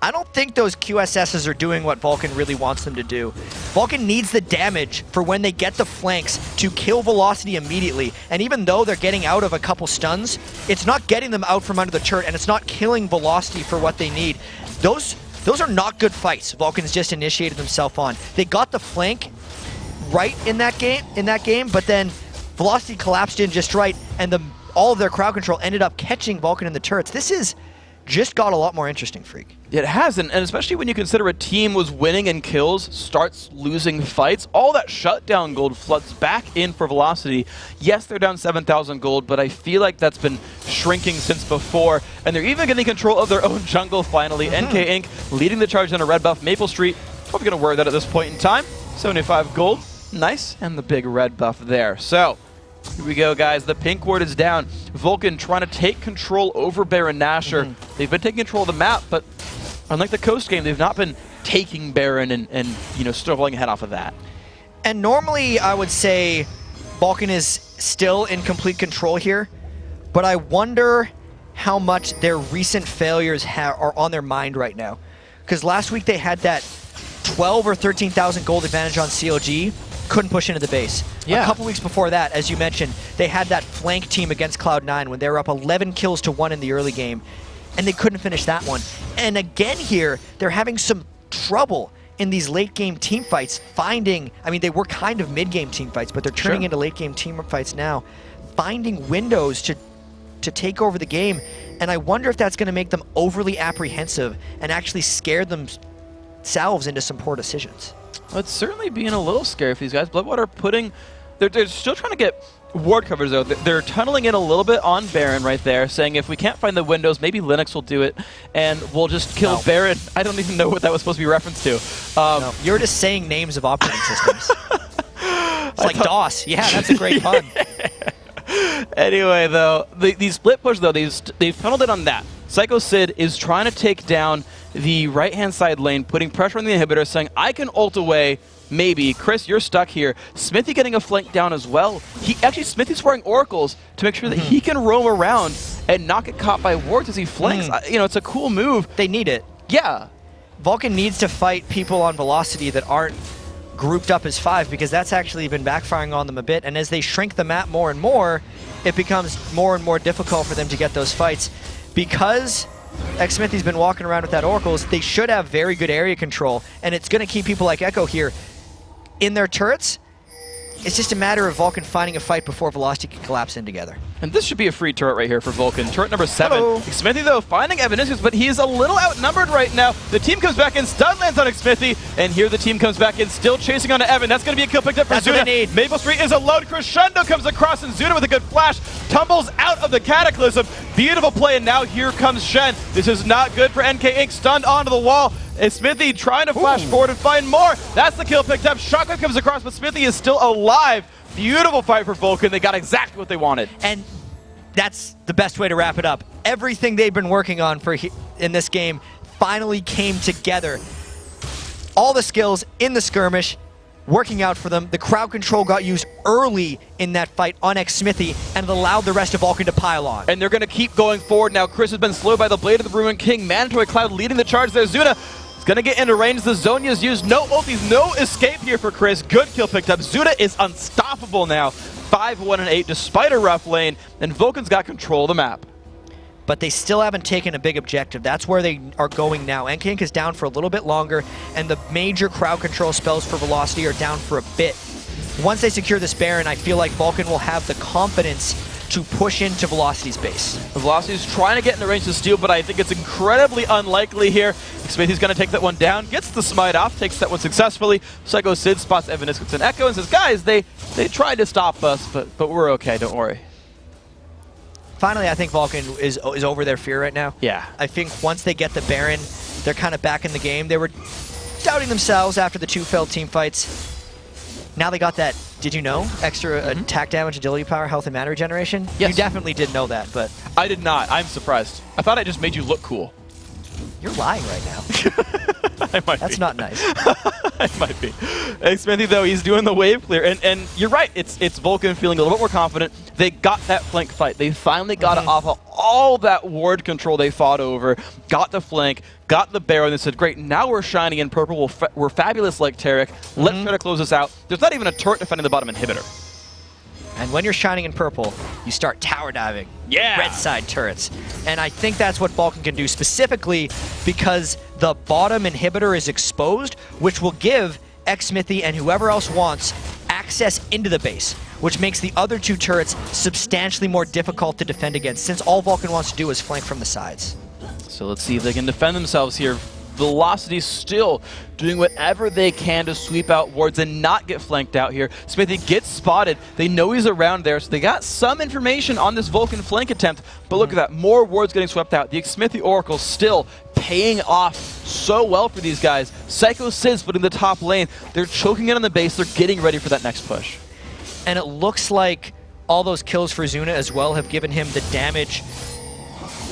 I don't think those QSSs are doing what Vulcun really wants them to do. Vulcun needs the damage for when they get the flanks to kill Velocity immediately. And even though they're getting out of a couple stuns, it's not getting them out from under the turret, and it's not killing Velocity for what they need. Those are not good fights Vulcan's just initiated themselves on. They got the flank right in that game, but then Velocity collapsed in just right, and all of their crowd control ended up catching Vulcun in the turrets. This just got a lot more interesting, Freak. It has, and especially when you consider a team was winning in kills, starts losing fights, all that shutdown gold floods back in for Velocity. Yes, they're down 7,000 gold, but I feel like that's been shrinking since before, and they're even getting control of their own jungle finally. NK Inc. leading the charge on a red buff. Maple Street, probably going to wear that at this point in time. 75 gold, nice, and the big red buff there. So, here we go, guys. The pink ward is down. Vulcun trying to take control over Baron Nashor. They've been taking control of the map, but unlike the Coast game, they've not been taking Baron and you know, stumbling ahead off of that. And normally, I would say Vulcun is still in complete control here, but I wonder how much their recent failures are on their mind right now. Because last week they had that 12 or 13,000 gold advantage on CLG, couldn't push into the base. Yeah. A couple weeks before that, as you mentioned, they had that flank team against Cloud9 when they were up 11 kills to 1 in the early game, and they couldn't finish that one. And again here, they're having some trouble in these late game team fights finding, I mean, they were kind of mid game team fights, but they're turning into late game team fights now, finding windows to take over the game. And I wonder if that's going to make them overly apprehensive and actually scare themselves into some poor decisions. Well, it's certainly being a little scary for these guys. Bloodwater putting... They're still trying to get ward coverage, though. They're tunneling in a little bit on Baron right there, saying if we can't find the windows, maybe Linux will do it, and we'll just kill Baron. I don't even know what that was supposed to be referenced to. No, you're just saying names of operating systems. It's like DOS. Yeah, that's a great pun. Anyway, though, the split push, though, they've tunneled it on that. Psycho Sid is trying to take down the right-hand side lane, putting pressure on the inhibitor, saying, I can ult away, maybe. Chris, you're stuck here. Smithy getting a flank down as well. Smithy's wearing oracles to make sure that he can roam around and not get caught by wards as he flanks. You know, it's a cool move. They need it. Yeah. Vulcun needs to fight people on Velocity that aren't grouped up as 5, because that's actually been backfiring on them a bit, and as they shrink the map more and more, it becomes more and more difficult for them to get those fights. Because xSmithy's been walking around with that oracles, they should have very good area control, and it's going to keep people like Echo here in their turrets. It's just a matter of Vulcun finding a fight before Velocity can collapse in together. And this should be a free turret right here for Vulcun. Turret number 7. Hello. xSmithy, though, finding Evaniscus, but he is a little outnumbered right now. The team comes back in, stun lands on xSmithy, and here the team comes back in, still chasing on to Evan. That's going to be a kill picked up for That's Zuna. what they need. Maple Street is alone. Crescendo comes across, and Zuna with a good flash tumbles out of the Cataclysm. Beautiful play, and now here comes Shen. This is not good for NK Inc. Stunned onto the wall. And Smithy trying to flash forward and find more. That's the kill picked up. Shotgun comes across, but Smithy is still alive. Beautiful fight for Vulcun. They got exactly what they wanted. And that's the best way to wrap it up. Everything they've been working on in this game finally came together. All the skills in the skirmish working out for them. The crowd control got used early in that fight on xSmithy, and it allowed the rest of Vulcun to pile on. And they're going to keep going forward now. Chris has been slowed by the Blade of the Ruin King. Mandatory Cloud leading the charge there. Zuna is going to get into range. The Zonya's used. No ultis, no escape here for Chris. Good kill picked up. Zuna is unstoppable now. 5-1-8 despite a rough lane, and Vulcan's got control of the map. But they still haven't taken a big objective. That's where they are going now. NK Inc is down for a little bit longer, and the major crowd control spells for Velocity are down for a bit. Once they secure this Baron, I feel like Vulcun will have the confidence to push into Velocity's base. Velocity's trying to get into range to steal, but I think it's incredibly unlikely here. xSmithy's going to take that one down, gets the smite off, takes that one successfully. Psycho Sid spots Evaniscus and Echo and says, guys, they tried to stop us, but we're okay, don't worry. Finally, I think Vulcun is over their fear right now. Yeah. I think once they get the Baron, they're kind of back in the game. They were doubting themselves after the 2 failed team fights. Now they got that, did you know, extra attack damage, agility power, health, and mana regeneration? Yes. You definitely did know that, but... I did not. I'm surprised. I thought I just made you look cool. You're lying right now. I might That's be. not nice. I might be. xSmithy, though, he's doing the wave clear. And you're right. It's Vulcun feeling a little bit more confident. They got that flank fight. They finally got it off of all that ward control they fought over. Got the flank, got the Baron. They said, great, now we're shining in purple. We're fabulous like Tarek. Let's try to close this out. There's not even a turret defending the bottom inhibitor. And when you're shining in purple, you start tower diving. Yeah. Red side turrets. And I think that's what Vulcun can do, specifically because the bottom inhibitor is exposed, which will give xSmithy and whoever else wants access into the base, which makes the other 2 turrets substantially more difficult to defend against, since all Vulcun wants to do is flank from the sides. So let's see if they can defend themselves here. Velocity still doing whatever they can to sweep out wards and not get flanked out here. Smithy gets spotted. They know he's around there, so they got some information on this Vulcun flank attempt. But look at that, more wards getting swept out. The Smithy Oracle still paying off so well for these guys. Psycho Sid splitting the top lane. They're choking in on the base. They're getting ready for that next push. And it looks like all those kills for Zuna as well have given him the damage,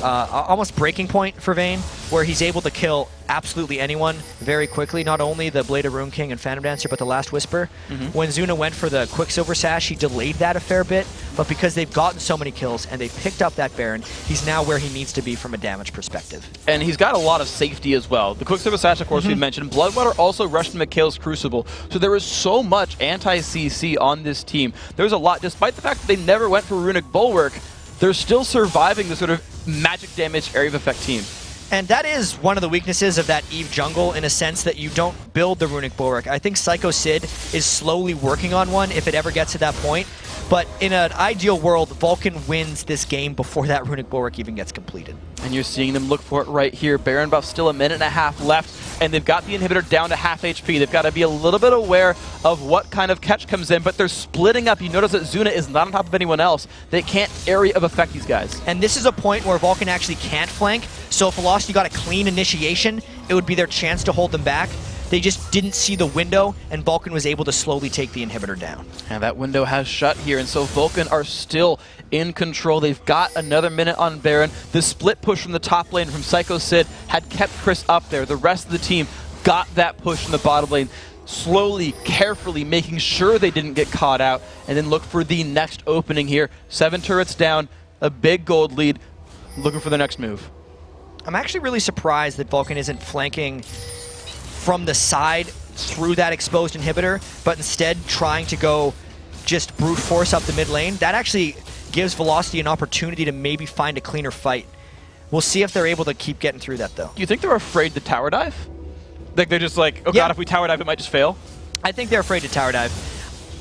almost breaking point for Vayne, where he's able to kill absolutely anyone very quickly. Not only the Blade of Rune King and Phantom Dancer, but the Last Whisper. When Zuna went for the Quicksilver Sash, he delayed that a fair bit, but because they've gotten so many kills and they've picked up that Baron, he's now where he needs to be from a damage perspective. And he's got a lot of safety as well. The Quicksilver Sash, of course, we mentioned. Bloodwater also rushed into McHale's Crucible. So there is so much anti-CC on this team. There's a lot, despite the fact that they never went for Runic Bulwark, they're still surviving the sort of magic damage area of effect team. And that is one of the weaknesses of that EVE jungle, in a sense that you don't build the Runic Bulwark. I think Psycho Sid is slowly working on one if it ever gets to that point. But in an ideal world, Vulcun wins this game before that Runic Bulwark even gets completed. And you're seeing them look for it right here. Baron buff still 1.5 minutes left, and they've got the inhibitor down to half HP. They've got to be a little bit aware of what kind of catch comes in, but they're splitting up. You notice that Zuna is not on top of anyone else. They can't area of effect these guys. And this is a point where Vulcun actually can't flank, so if Velocity got a clean initiation, it would be their chance to hold them back. They just didn't see the window, and Vulcun was able to slowly take the inhibitor down. And that window has shut here, and so Vulcun are still in control. They've got another minute on Baron. The split push from the top lane from Psycho Sid had kept Chris up there. The rest of the team got that push in the bottom lane, slowly, carefully making sure they didn't get caught out, and then look for the next opening here. 7 turrets down, a big gold lead, looking for the next move. I'm actually really surprised that Vulcun isn't flanking from the side through that exposed inhibitor, but instead trying to go just brute force up the mid lane. That actually gives Velocity an opportunity to maybe find a cleaner fight. We'll see if they're able to keep getting through that, though. Do you think they're afraid to tower dive? Like they're just like, oh Yeah. god, if we tower dive, it might just fail? I think they're afraid to tower dive.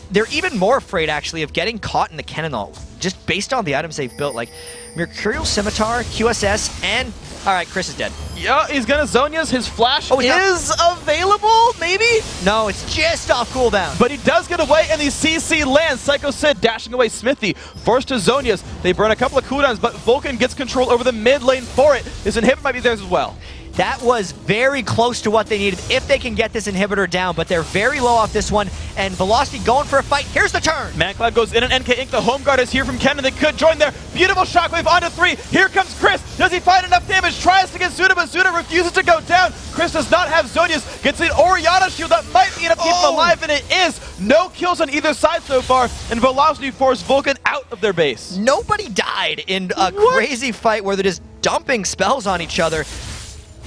They're even more afraid, actually, of getting caught in the cannon ult, just based on the items they've built, like Mercurial Scimitar, QSS, and... Alright, Chris is dead. Yeah, he's gonna Zhonya's. His flash Oh, he's is available, maybe? No, it's just off cooldown. But he does get away, and the CC lands. Psycho Sid dashing away Smithy, forced to Zhonya's. They burn a couple of cooldowns, but Vulcun gets control over the mid lane for it. His inhibitor might be theirs as well. That was very close to what they needed if they can get this inhibitor down, but they're very low off this one, and Velocity going for a fight. Here's the turn. Mancloud goes in, and NK Inc. The home guard is here from Kennen. They could join there. Beautiful shockwave onto 3. Here comes Chris. Does he find enough damage? Tries to get Zuna, but Zuna refuses to go down. Chris does not have Zhonya's. Gets an Orianna shield that might be enough to keep him alive, and it is. No kills on either side so far, and Velocity forced Vulcun out of their base. Nobody died in a crazy fight where they're just dumping spells on each other.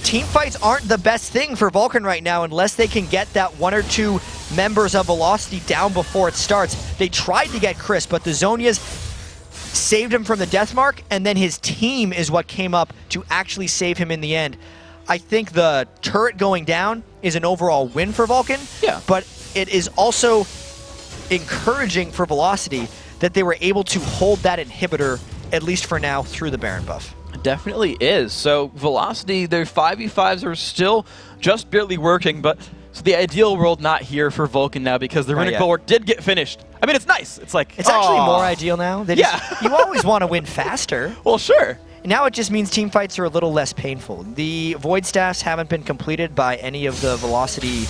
Team fights aren't the best thing for Vulcun right now unless they can get that 1 or 2 members of Velocity down before it starts. They tried to get Chris, but the Zhonya's saved him from the death mark, and then his team is what came up to actually save him in the end. I think the turret going down is an overall win for Vulcun, Yeah. but it is also encouraging for Velocity that they were able to hold that inhibitor, at least for now, through the Baron buff. Definitely is. So Velocity, their 5v5s are still just barely working, but so the ideal world not here for Vulcun now because the Runic Bulwark did get finished. I mean, it's nice. It's like, It's actually more ideal now. They just, Yeah. You always want to win faster. Well, sure. Now it just means team fights are a little less painful. The Void Staffs haven't been completed by any of the Velocity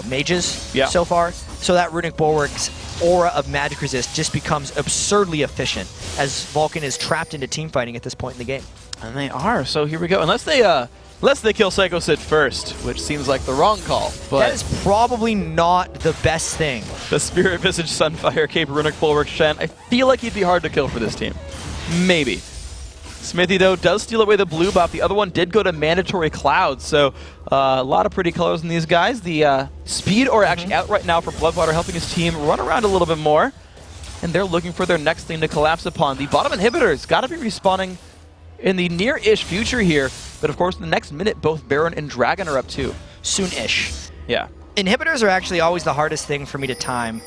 mages so far, so that Runic Bulwark's aura of magic resist just becomes absurdly efficient as Vulcun is trapped into team fighting at this point in the game. And they are. So here we go. Unless they kill Psycho Sid first, which seems like the wrong call. But That is probably not the best thing. the Spirit Visage Sunfire Cape Runic Bulwark Shen, I feel like he'd be hard to kill for this team. Maybe. Smithy, though, does steal away the blue buff. The other one did go to Mandatory Cloud, so a lot of pretty colors in these guys. The speed are actually out right now for Bloodwater, helping his team run around a little bit more. And they're looking for their next thing to collapse upon. The bottom inhibitors got to be respawning in the near-ish future here. But, of course, in the next minute, both Baron and Dragon are up too. Soon-ish. Yeah. Inhibitors are actually always the hardest thing for me to time.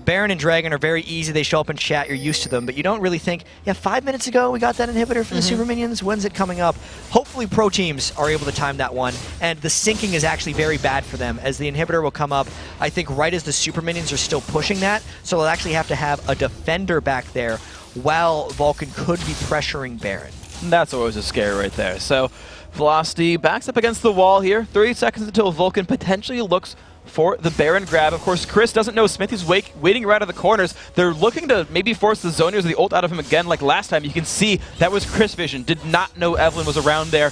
Baron and Dragon are very easy. They show up in chat. You're used to them. But you don't really think, yeah, 5 minutes ago we got that inhibitor for the super minions. When's it coming up? Hopefully Thankfully, pro teams are able to time that one, and the syncing is actually very bad for them, as the inhibitor will come up, I think, right as the super minions are still pushing that, so they'll actually have to have a defender back there while Vulcun could be pressuring Baron. And that's always a scare right there. So Velocity backs up against the wall here. 30 seconds until Vulcun potentially looks for the Baron grab. Of course, Chris doesn't know Smithy's waiting right out of the corners. They're looking to maybe force the Zoniers or the ult out of him again like last time. You can see that was Chris vision. Did not know Evelyn was around there.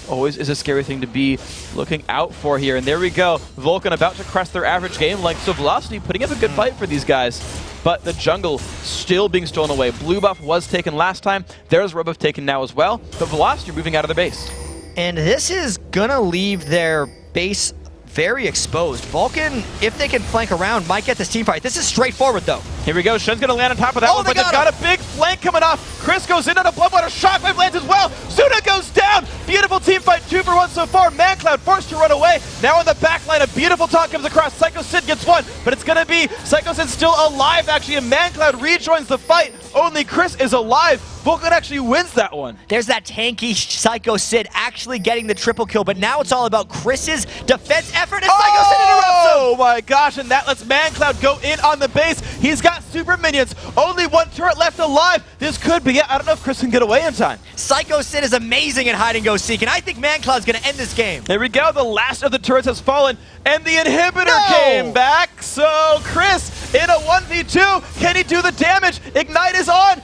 Always is a scary thing to be looking out for here. And there we go. Vulcun about to crest their average game length. So Velocity putting up a good fight for these guys. But the jungle still being stolen away. Blue buff was taken last time. There's red buff taken now as well. But Velocity moving out of their base. And this is gonna leave their base very exposed. Vulcun, if they can flank around, might get this team fight. This is straightforward, though. Here we go. Shen's going to land on top of that one, but they've got a big flank coming off. Chris goes in on a Bloodwater. Shockwave lands as well. Zuna goes down. Beautiful team fight. 2 for 1 so far. ManCloud forced to run away. Now on the back line, a beautiful taunt comes across. Psycho Sid gets one, but it's going to be Psycho Sid still alive, actually, and ManCloud rejoins the fight. Only Chris is alive. Vulcun actually wins that one. There's that tanky Psycho Sid actually getting the triple kill, but now it's all about Chris's defense effort, and Psycho Sid interrupts him! Oh my gosh, and that lets ManCloud go in on the base. He's got super minions. Only 1 turret left alive. This could be it. I don't know if Chris can get away in time. Psycho Sid is amazing at hide and go seek, and I think ManCloud's going to end this game. There we go. The last of the turrets has fallen, and the inhibitor came back. So Chris in a 1v2. Can he do the damage? Ignite is on.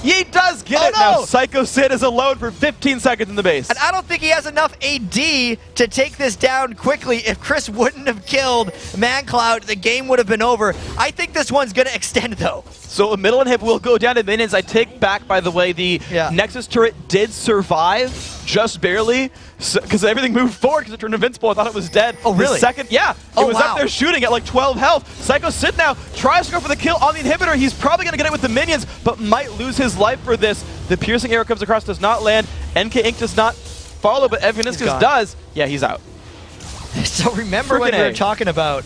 He does get it now. Psycho Sid is alone for 15 seconds in the base. And I don't think he has enough AD to take this down quickly. If Chris wouldn't have killed ManCloud, the game would have been over. I think this one's going to extend, though. So a middle inhib will go down to minions. I take back, by the way, the Nexus turret did survive, just barely, because everything moved forward because it turned invincible. I thought it was dead. Oh, really? It was up there shooting at like 12 health. Psycho Sid now tries to go for the kill on the inhibitor. He's probably going to get it with the minions, but might lose his life for this. The piercing arrow comes across, does not land. NK Inc. does not follow, but Evaniscus does. Yeah, he's out. So remember when we were talking about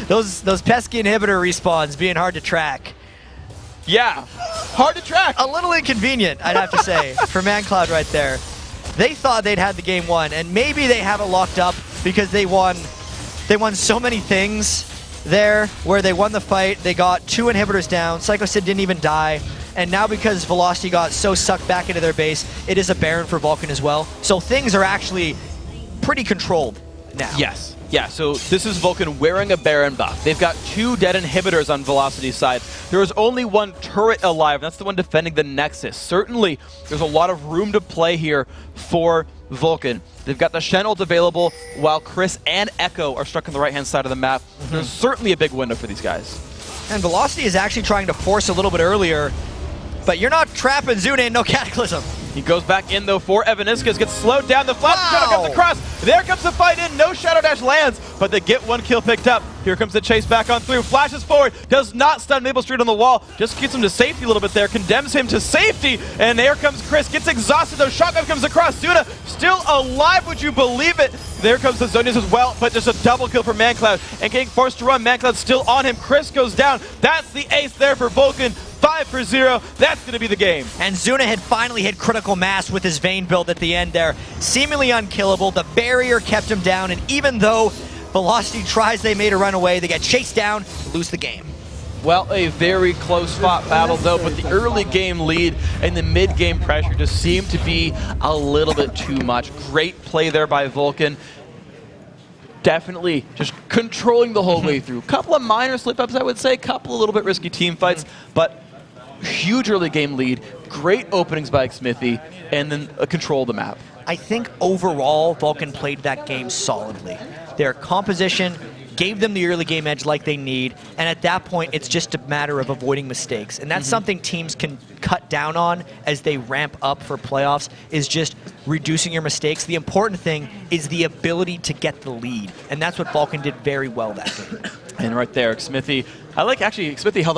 those pesky inhibitor respawns being hard to track. Yeah, hard to track. A little inconvenient, I'd have to say, for ManCloud right there. They thought they'd had the game won, and maybe they have it locked up because they won so many things there where they won the fight. They got 2 inhibitors down. Psycho Sid didn't even die. And now because Velocity got so sucked back into their base, it is a Baron for Vulcun as well. So things are actually pretty controlled now. Yes. Yeah, so this is Vulcun wearing a Baron buff. They've got 2 dead inhibitors on Velocity's side. There is only 1 turret alive, and that's the one defending the Nexus. Certainly, there's a lot of room to play here for Vulcun. They've got the Shen ult available, while Chris and Echo are stuck on the right-hand side of the map. There's certainly a big window for these guys. And Velocity is actually trying to force a little bit earlier, but you're not trapping Zuna in no Cataclysm. He goes back in, though, for Evaniscus. Gets slowed down. The flash shadow comes across. There comes the fight in. No Shadow Dash lands, but they get 1 kill picked up. Here comes the chase back on through. Flashes forward. Does not stun Maple Street on the wall. Just gets him to safety a little bit there. Condemns him to safety. And there comes Chris. Gets exhausted, though. Shotgun comes across. Zuna still alive. Would you believe it? There comes the Zonias as well, but just a double kill for ManCloud. And getting forced to run. ManCloud still on him. Chris goes down. That's the ace there for Vulcun. 5 for 0. That's going to be the game. And Zuna had finally hit critical mass with his Vayne build at the end there. Seemingly unkillable. The barrier kept him down, and even though Velocity tries, they made a run away, they get chased down, lose the game. Well, a very close fought battle though, but the early game lead and the mid game pressure just seemed to be a little bit too much. Great play there by Vulcun. Definitely just controlling the whole way through. Couple of minor slip-ups, I would say. Couple of little bit risky team fights, but huge early game lead. Great openings by Smithy, and then a control of the map. I think overall, Vulcun played that game solidly. Their composition gave them the early game edge like they need, and at that point, it's just a matter of avoiding mistakes. And that's something teams can cut down on as they ramp up for playoffs, is just reducing your mistakes. The important thing is the ability to get the lead, and that's what Vulcun did very well that game. And right there, Smithy, I like actually, Smithy held up